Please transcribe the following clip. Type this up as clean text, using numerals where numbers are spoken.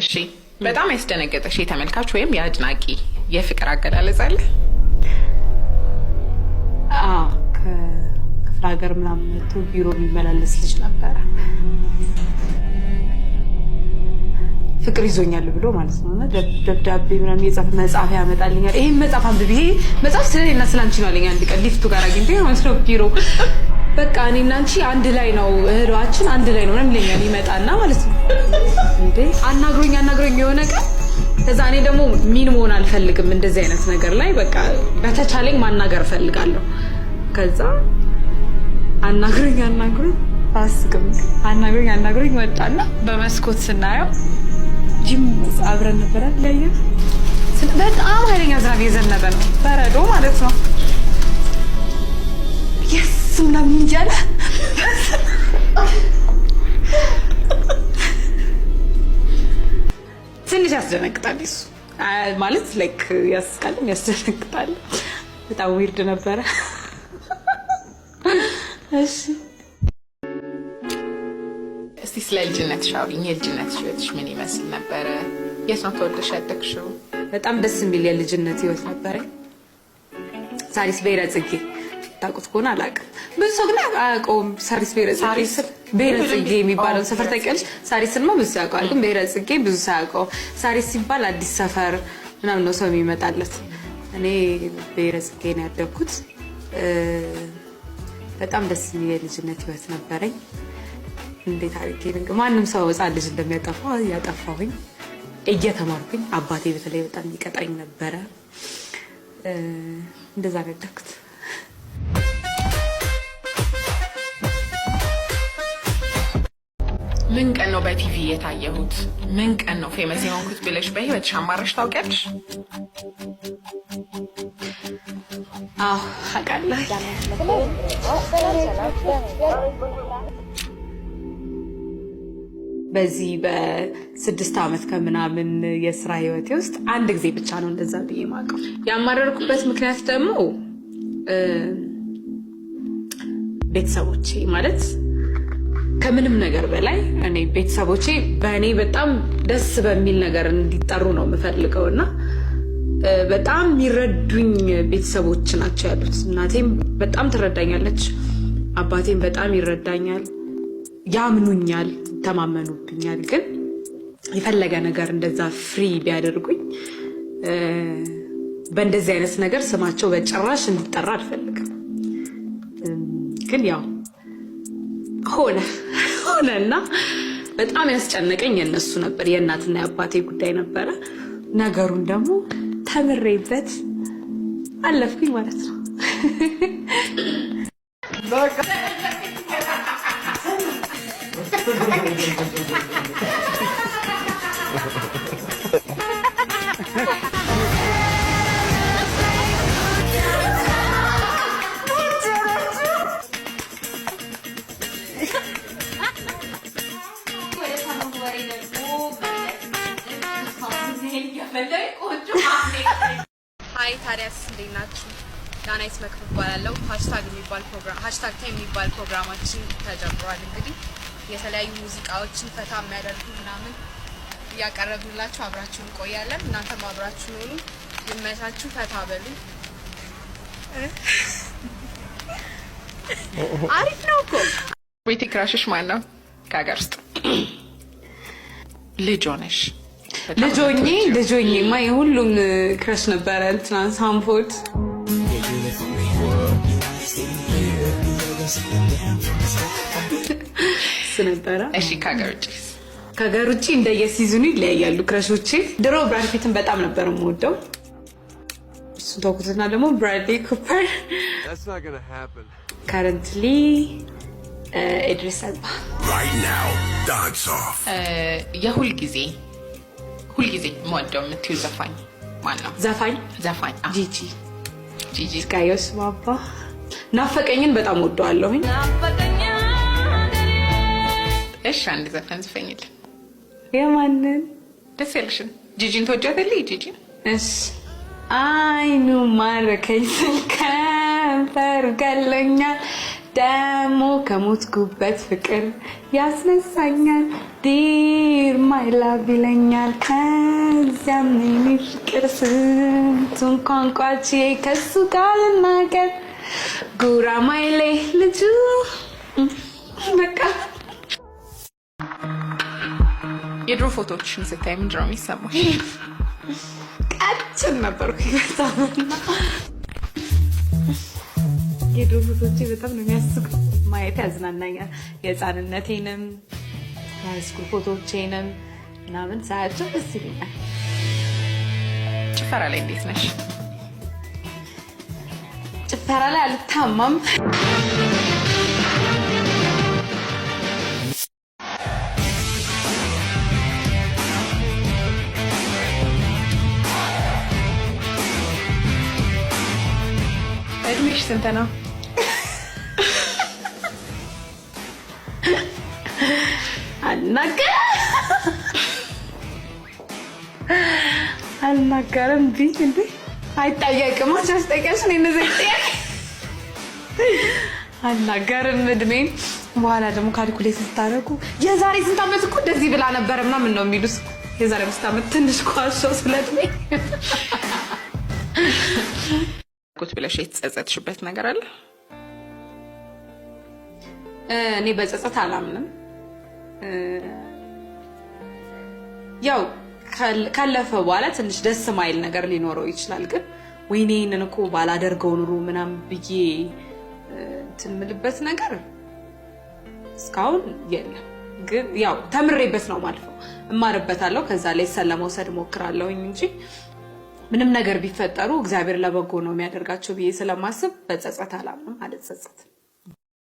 እሺ በጣም ያስደነገጠሽ የተመልካች ወይም የአድናቂ የፍቅር አገላለጽ አለ? ከክፍለ ሀገር ምናምን መጥቶ ቢሮ የሚመላለስ ልጅ ነበረ። ፍቅር ይዞኛል ብሎ ማለት ነው። እና ደብዳቤ ምናምን የጻፈ መጽሐፍ ያመጣልኛል። ይሄን መጽሐፍ አንብቤ መጽሐፍ ስለኔና ስላንቺ ነው አለኝ። አንድ ቀን ሊፍቱ ጋር አግኝቼ ማለት ነው ቢሮ በቃ እኔና አንቺ አንድ ላይ ነው እህሏችን አንድ ላይ ነው ምንም ለኛ ይመጣና ማለት ነው እንዴ አናግሮኝ የሆነ ቀን ከዛ እኔ ደግሞ ምን መሆን አልፈልግም እንደዚህ አይነት ነገር ላይ በቃ በተቻለኝ ማናገር ፈልጋለሁ። ከዛ አናግሮኝ አስቅም አናግሮኝ ወጣና በመስኮት ስናየው ጂም አብረን ነበር አይደል? በጣም ኃይለኛ ዝናብ የዘነበ ነው በረዶ ማለት ነው። ምናምን እንጃለ ትንሽ ያስደነግጣል። እሱ ማለት ላይክ ያስቃልም ያስደነግጣል። በጣም ዊርድ ነበረ። እሺ እስቲ ስለ ልጅነትሽ አውሪኝ። የልጅነት ህይወትሽ ምን ይመስል ነበረ? የት ነው ተወልደሽ ያደግሽው? በጣም ደስ የሚል የልጅነት ህይወት ነበረ። ሳሪስ ብሔረ ጽጌ ታውቁት ከሆነ አላውቅም። ብዙ ሰው ግን አያውቀውም። ሳሪስ ብሔረ ጽጌ የሚባለው ሰፈር ታውቂያለሽ? ሳሪስን ነው ብዙ ያውቀዋል፣ ግን ብሔረ ጽጌ ብዙ ሰው ያውቀው። ሳሪስ ሲባል አዲስ ሰፈር ምናምን ነው ሰው የሚመጣለት። እኔ ብሔረ ጽጌ ነው ያደግኩት። በጣም ደስ የሚል የልጅነት ህይወት ነበረኝ። እንዴት አድርጌ ነው ማንም ሰው ህፃን ልጅ እንደሚያጠፋ ያጠፋሁኝ እየተማርኩኝ። አባቴ በተለይ በጣም ይቀጣኝ ነበረ። እንደዛ ነው ያደግኩት። ምን ቀን ነው በቲቪ የታየሁት? ምን ቀን ነው ፌመስ የሆንኩት ብለሽ በህይወትሽ አማረሽ ታውቂያለሽ? አዎ አውቃለሁ። በዚህ በ6 ዓመት ከምናምን የስራ ህይወቴ ውስጥ አንድ ጊዜ ብቻ ነው እንደዛ ብዬ ማውቀው። ያማረርኩበት ምክንያት ደግሞ ቤተሰቦቼ ማለት ከምንም ነገር በላይ እኔ ቤተሰቦቼ በእኔ በጣም ደስ በሚል ነገር እንዲጠሩ ነው የምፈልገው እና በጣም የሚረዱኝ ቤተሰቦች ናቸው ያሉት። እናቴም በጣም ትረዳኛለች፣ አባቴም በጣም ይረዳኛል፣ ያምኑኛል፣ ይተማመኑብኛል። ግን የፈለገ ነገር እንደዛ ፍሪ ቢያደርጉኝ በእንደዚህ አይነት ነገር ስማቸው በጭራሽ እንዲጠራ አልፈልግም። ግን ያው ሆነና በጣም ያስጨነቀኝ የነሱ ነበር፣ የእናትና የአባቴ ጉዳይ ነበረ። ነገሩን ደግሞ ተምሬበት አለፍኩኝ ማለት ነው። ሃይ ታዲያስ እንዴት ናችሁ? ዳናይት መክብብ እባላለሁ። ሃሽታግ ታይም የሚባል ፕሮግራማችን ተጀምሯል። እንግዲህ የተለያዩ ሙዚቃዎችን ፈታ የሚያደርጉ ምናምን እያቀረብንላችሁ አብራችሁን እንቆያለን። እናንተም አብራችሁን ሆኑ። ይመቻችሁ፣ ፈታ በሉ። አሪፍ ነው እኮ። ቤቲ ክራሽሽ ማን ነው? ከሀገር ውስጥ ልጅ ሆነሽ ልጆኜ ማ የሁሉም ክረሽ ነበረ። እንትና ሳምፎድ ነበረ። እሺ ከሀገር ውጭ እንደየሲዝኑ ይለያያሉ ክረሾቼ። ድሮ ብራድ ፒትን በጣም ነበር የምወደው። እሱን ተውኩትና ደግሞ ብራድሊ ኩፐር፣ ከረንትሊ ኢድሪስ ኤልባ። የሁልጊዜ የምወደው የምትይው ዘፋኝ ማን ነው? ዘፋኝ ጂጂ ስካዮስ ባባ። ናፈቀኝን በጣም ወደዋለሁኝ። እሺ አንድ ዘፈን ዝፈኝልን። የማንን? ደስ ያለሽን። ጂጂን ተወጃታለሽ? ጂጂ እሺ። አይኑ ማረከኝ ስል ከንፈሩ ገሎኛል ደሞ ከሞትኩበት ፍቅር ያስነሳኛል ዲር ማይ ላቭ ይለኛል ከዚያም የኔ ፍቅር ስንቱን ቋንቋቼ ከሱ ጋር ልናገር ጉራማይሌ ልጁ በቃ የድሮ ፎቶዎችን ስታይ ምንድን ነው የሚሰማሽ? ቀጭን ነበርኩ በጣም እና የድሮ ፎቶቼ በጣም ነው የሚያስቁ። ማየት ያዝናናኛል። የህፃንነቴንም የሃይስኩል ፎቶቼንም ምናምን ሳያቸው ደስ ይለኛል። ጭፈራ ላይ እንዴት ነሽ? ጭፈራ ላይ አልታማም። እድሜሽ ስንት ነው? አልናገርም ቢል እንዴ አይጠየቅም። አስጠየቅሽ ነው እነዚህ ጥያቄ አልናገርም እድሜን። በኋላ ደግሞ ካልኩሌት ስታደርጉ የዛሬ ስንት ዓመት እኮ እንደዚህ ብላ ነበር ምናምን ነው የሚሉት። የዛሬ 5 ዓመት ትንሽ ኳሶ ስለድሜ ቁጥ ብለሽ የተጸጸትሽበት ነገር አለ? እኔ በጸጸት አላምንም። ያው ካለፈ በኋላ ትንሽ ደስ ማይል ነገር ሊኖረው ይችላል። ግን ወይኔ እነን እኮ ባላደርገው ኑሮ ምናምን ብዬ እንትን የምልበት ነገር እስካሁን የለም። ግን ያው ተምሬበት ነው ማልፈው፣ እማርበታለሁ። ከዛ ላይ ሰለመውሰድ ሞክራለሁኝ እንጂ ምንም ነገር ቢፈጠሩ እግዚአብሔር ለበጎ ነው የሚያደርጋቸው ብዬ ስለማስብ በጸጸት አላምንም። አልጸጸትም።